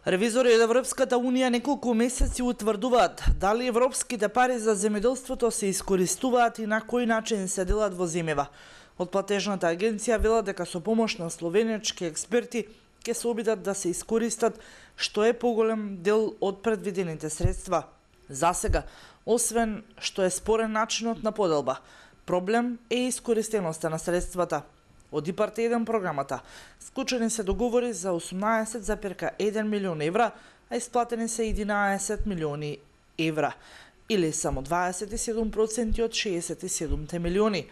Ревизори од Европската Унија неколку месеци утврдуваат дали европските пари за земјоделството се искористуваат и на кој начин се делат во земјава. Од платежната агенција велат дека со помош на словенечки експерти ќе се обидат да се искористат што е поголем дел од предвидените средства. Засега, освен што е спорен начинот на поделба, проблем е искористеноста на средствата. Од ИПАРД 1 програмата склучени се договори за 18,1 милион евра, а исплатени се 11 милиони евра, или само 27% од 67 милиони.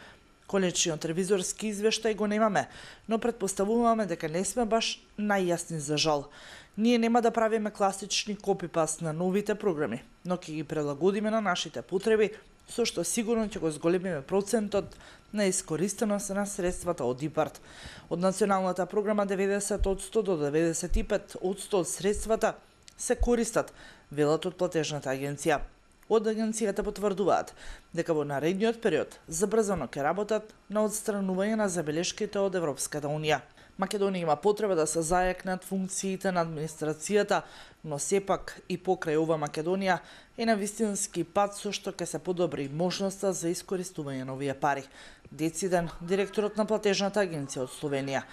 Конечниот ревизорски извештај го немаме, но претпоставуваме дека не сме баш најјасни за жал. Ние нема да правиме класични копипаст на новите програми, но ќе ги прилагодиме на нашите потреби, со што сигурно ќе го зголемиме процентот на искористеност на средствата од ИПАРД. Од националната програма 90% до 95% од средствата се користат, велат од платежната агенција. Од агенцијата потврдуваат дека во наредниот период забрзано ќе работат на отстранување на забелешките од Европската Унија. Македонија има потреба да се зајакнат функциите на администрацијата, но сепак и покрај ова Македонија е на вистински пат со што ќе се подобри можноста за искористување на овие пари. Дециден директорот на платежната агенција од Словенија.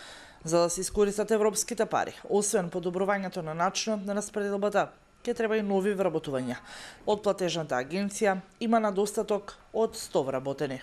За да се искористат европските пари, освен подобрувањето на начинот на распределбата, ќе треба и нови вработувања. Од платежната агенција има недостаток од 100 вработени.